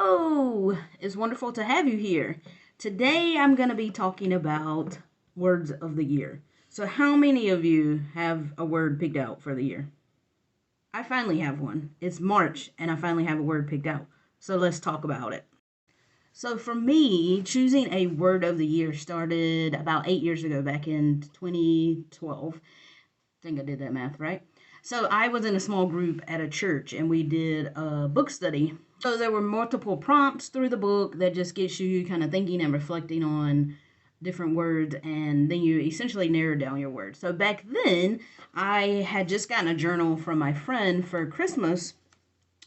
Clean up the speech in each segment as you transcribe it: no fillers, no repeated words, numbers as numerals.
Hello, it's wonderful to have you here. Today I'm going to be talking about words of the year. So, how many of you have a word picked out for the year? I finally have one. It's March and I finally have a word picked out. So, let's talk about it. So, for me, choosing a word of the year started about 8 years ago, back in 2012. I think I did that math right. So I was in a small group at a church and we did a book study. So there were multiple prompts through the book that just gets you kind of thinking and reflecting on different words, and then you essentially narrow down your words. So back then, I had just gotten a journal from my friend for Christmas,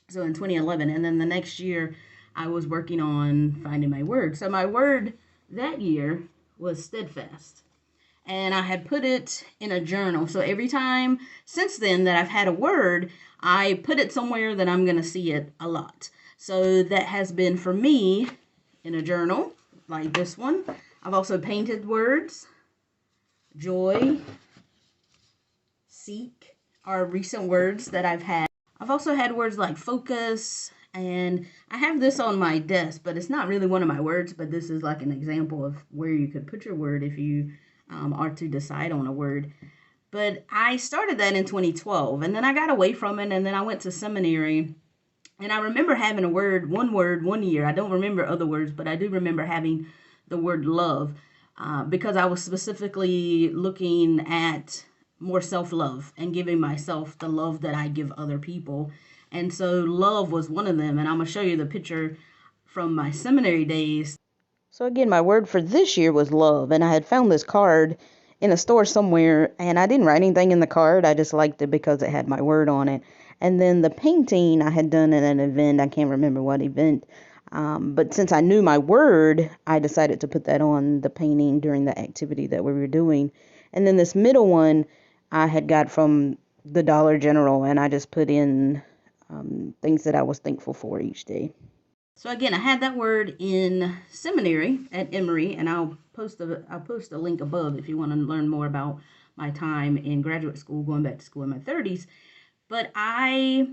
so in 2011, and then the next year I was working on finding my word. So my word that year was steadfast, and I had put it in a journal. So every time since then that I've had a word, I put it somewhere that I'm going to see it a lot. So that has been for me in a journal like this one. I've also painted words. Joy, seek are recent words that I've had. I've also had words like focus, and I have this on my desk, but it's not really one of my words, but this is like an example of where you could put your word if you are to decide on a word. But I started that in 2012, and then I got away from it, and then I went to seminary. And I remember having a word, one year. I don't remember other words, but I do remember having the word love, because I was specifically looking at more self-love and giving myself the love that I give other people. And so love was one of them. And I'm going to show you the picture from my seminary days. So again, my word for this year was love. And I had found this card in a store somewhere, and I didn't write anything in the card. I just liked it because it had my word on it. And then the painting I had done at an event. I can't remember what event. But since I knew my word, I decided to put that on the painting during the activity that we were doing. And then this middle one I had got from the Dollar General, and I just put in things that I was thankful for each day. So again, I had that word in seminary at Emory, and I'll post a link above if you want to learn more about my time in graduate school, going back to school in my 30s. But I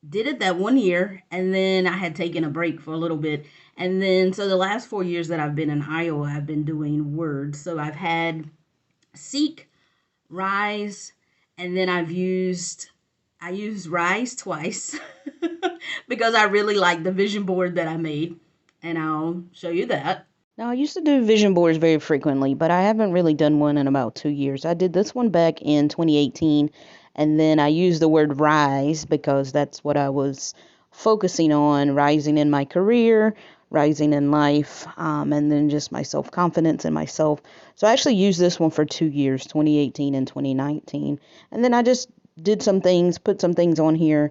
did it that one year, and then I had taken a break for a little bit. And then, so the last 4 years that I've been in Iowa, I've been doing words. So I've had seek, rise, and then I used rise twice because I really like the vision board that I made, and I'll show you that. Now, I used to do vision boards very frequently, but I haven't really done one in about 2 years. I did this one back in 2018, and then I used the word rise because that's what I was focusing on, rising in my career, rising in life, and then just my self-confidence in myself. So I actually used this one for 2 years, 2018 and 2019. And then I just did some things, put some things on here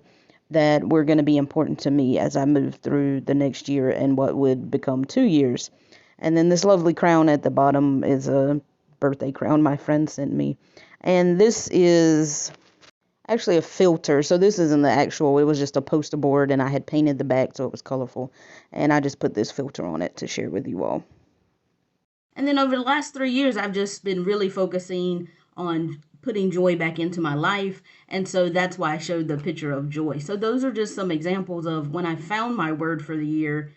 that were going to be important to me as I moved through the next year and what would become 2 years. And then this lovely crown at the bottom is a birthday crown my friend sent me. And this is actually a filter. So this isn't the actual, it was just a poster board, and I had painted the back so it was colorful. And I just put this filter on it to share with you all. And then over the last 3 years, I've just been really focusing on putting joy back into my life. And so that's why I showed the picture of joy. So those are just some examples of when I found my word for the year.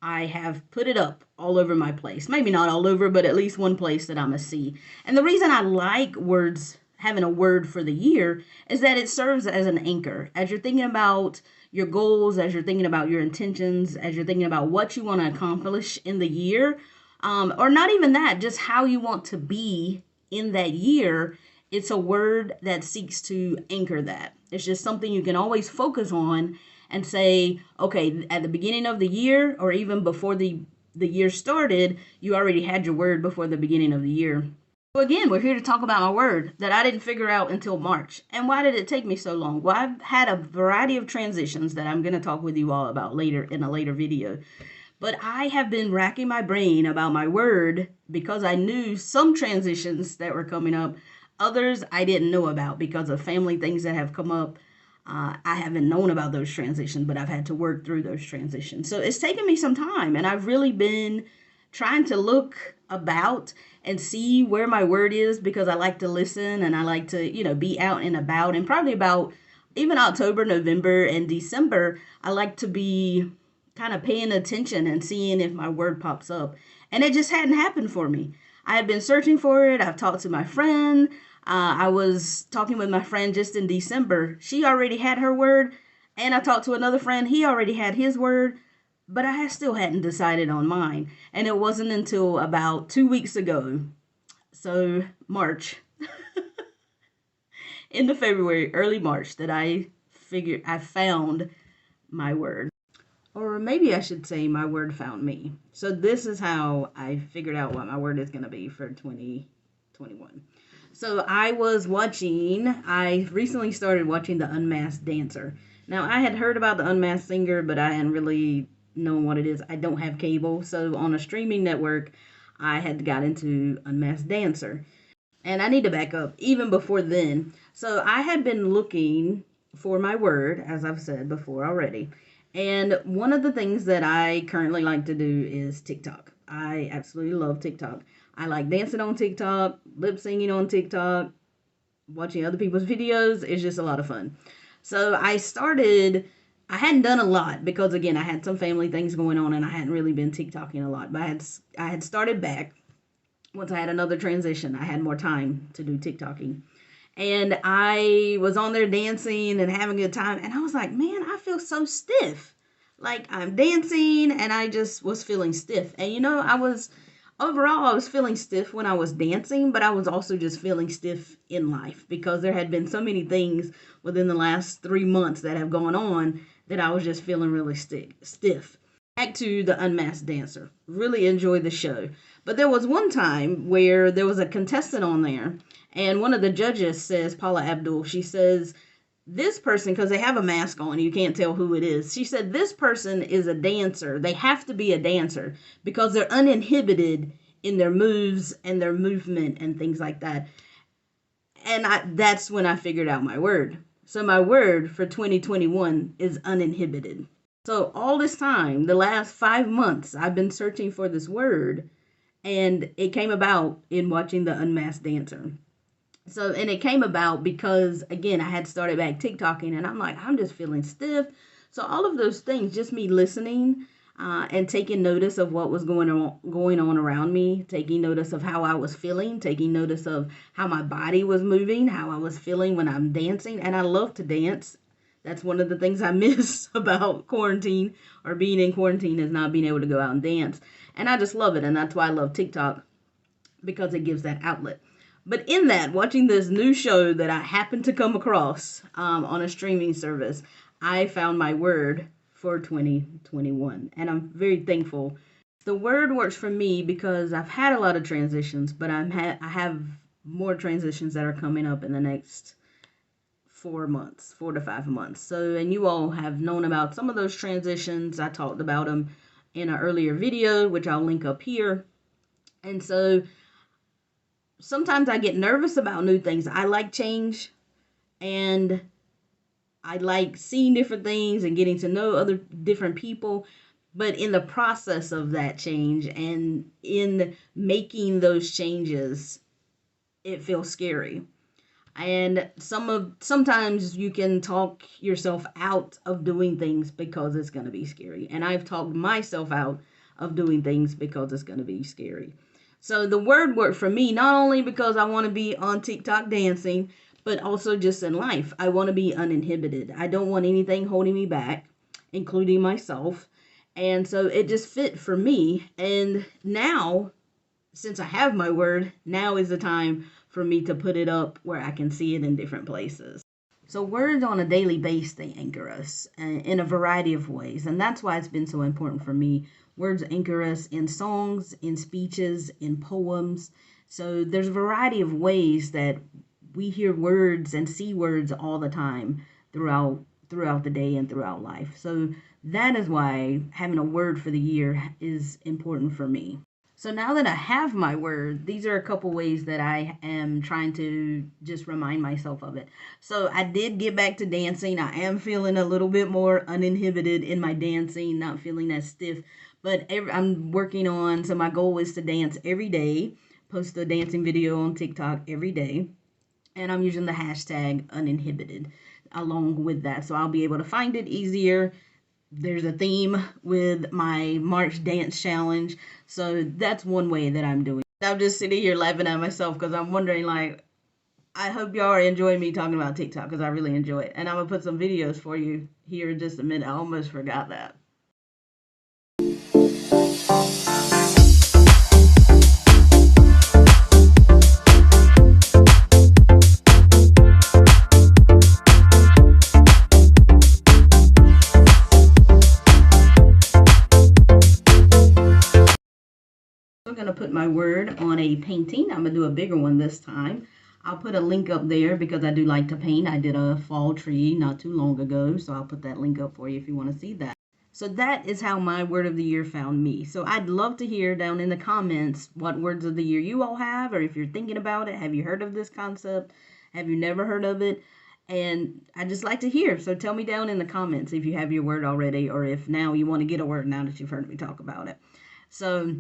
I have put it up all over my place. Maybe not all over, but at least one place that I'm a see. And the reason I like words, having a word for the year, is that it serves as an anchor. As you're thinking about your goals, as you're thinking about your intentions, as you're thinking about what you want to accomplish in the year, or not even that, just how you want to be in that year, it's a word that seeks to anchor that. It's just something you can always focus on and say, okay, at the beginning of the year, or even before the year started, you already had your word before the beginning of the year. So again, we're here to talk about my word that I didn't figure out until March. And why did it take me so long? Well, I've had a variety of transitions that I'm going to talk with you all about later in a later video. But I have been racking my brain about my word because I knew some transitions that were coming up. Others I didn't know about because of family things that have come up. I haven't known about those transitions, but I've had to work through those transitions. So it's taken me some time, and I've really been trying to look about and see where my word is, because I like to listen and I like to, be out and about, and probably about even October, November, and December, I like to be kind of paying attention and seeing if my word pops up. And it just hadn't happened for me. I had been searching for it. I've talked to my friend. I was talking with my friend just in December. She already had her word. And I talked to another friend. He already had his word. But I still hadn't decided on mine. And it wasn't until about 2 weeks ago, so March, in the February, early March, that I found my word. Or maybe I should say my word found me. So this is how I figured out what my word is going to be for 2021. So I recently started watching The Unmasked Dancer. Now, I had heard about The Unmasked Singer, but I hadn't really known what it is. I don't have cable. So on a streaming network, I had got into Unmasked Dancer. And I need to back up even before then. So I had been looking for my word, as I've said before already. And one of the things that I currently like to do is TikTok. I absolutely love TikTok. I like dancing on TikTok, lip singing on TikTok, watching other people's videos. It's just a lot of fun. So I hadn't done a lot because, again, I had some family things going on and I hadn't really been TikToking a lot. But I had started back. Once I had another transition, I had more time to do TikToking. And I was on there dancing and having a good time. And I was like, man, I feel so stiff. Like I'm dancing and I just was feeling stiff. And overall, I was feeling stiff when I was dancing, but I was also just feeling stiff in life because there had been so many things within the last 3 months that have gone on that I was just feeling really stiff. Back to The Unmasked Dancer. Really enjoyed the show. But there was one time where there was a contestant on there, and one of the judges says, Paula Abdul, she says, this person, because they have a mask on, you can't tell who it is. She said, this person is a dancer. They have to be a dancer because they're uninhibited in their moves and their movement and things like that. And that's when I figured out my word. So my word for 2021 is uninhibited. So all this time, the last 5 months, I've been searching for this word, and it came about in watching The Unmasked Dancer. So, and it came about because, again, I had started back TikToking, and I'm like, I'm just feeling stiff. So all of those things, just me listening and taking notice of what was going on around me, taking notice of how I was feeling, taking notice of how my body was moving, how I was feeling when I'm dancing. And I love to dance. That's one of the things I miss about quarantine or being in quarantine is not being able to go out and dance. And I just love it. And that's why I love TikTok, because it gives that outlet. But in that, watching this new show that I happened to come across on a streaming service, I found my word for 2021. And I'm very thankful. The word works for me because I've had a lot of transitions, but I have more transitions that are coming up in the next 4 months, 4 to 5 months. So, and you all have known about some of those transitions. I talked about them in an earlier video, which I'll link up here. And so sometimes I get nervous about new things. I like change, and I like seeing different things and getting to know other different people. But in the process of that change and in making those changes, it feels scary. And sometimes you can talk yourself out of doing things because it's going to be scary. And I've talked myself out of doing things because it's going to be scary. So the word worked for me, not only because I want to be on TikTok dancing, but also just in life. I want to be uninhibited. I don't want anything holding me back, including myself. And so it just fit for me. And now, since I have my word, now is the time for me to put it up where I can see it in different places. So words on a daily basis, they anchor us in a variety of ways. And that's why it's been so important for me. Words anchor us in songs, in speeches, in poems. So there's a variety of ways that we hear words and see words all the time throughout the day and throughout life. So that is why having a word for the year is important for me. So now that I have my word, these are a couple ways that I am trying to just remind myself of it. So I did get back to dancing. I am feeling a little bit more uninhibited in my dancing, not feeling as stiff. But I'm working on, so my goal is to dance every day, post a dancing video on TikTok every day. And I'm using the hashtag uninhibited. along with that. So I'll be able to find it easier. There's a theme with my March dance challenge. So that's one way that I'm doing. I'm just sitting here laughing at myself because I'm wondering, like, I hope y'all are enjoying me talking about TikTok because I really enjoy it. And I'm going to put some videos for you here in just a minute. I almost forgot that. I'm going to put my word on a painting. I'm going to do a bigger one this time. I'll put a link up there because I do like to paint. I did a fall tree not too long ago, so I'll put that link up for you if you want to see that. So that is how my word of the year found me. So I'd love to hear down in the comments what words of the year you all have, or if you're thinking about it, have you heard of this concept? Have you never heard of it? And I just like to hear. So tell me down in the comments if you have your word already, or if now you want to get a word now that you've heard me talk about it. So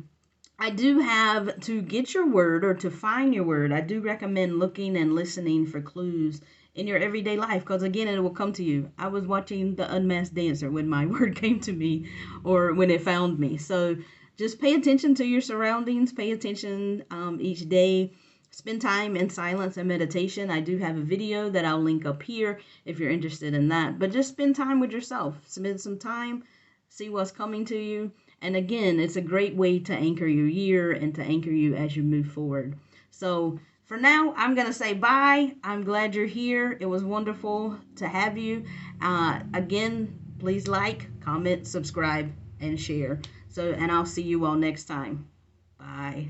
I do have, to get your word or to find your word, I do recommend looking and listening for clues in your everyday life because, again, it will come to you. I was watching The Unmasked Dancer when my word came to me or when it found me. So just pay attention to your surroundings, pay attention each day. Spend time in silence and meditation. I do have a video that I'll link up here if you're interested in that. But just spend time with yourself. Spend some time, see what's coming to you. And again, it's a great way to anchor your year and to anchor you as you move forward. So for now, I'm going to say bye. I'm glad you're here. It was wonderful to have you. Again, please like, comment, subscribe, and share. And I'll see you all next time. Bye.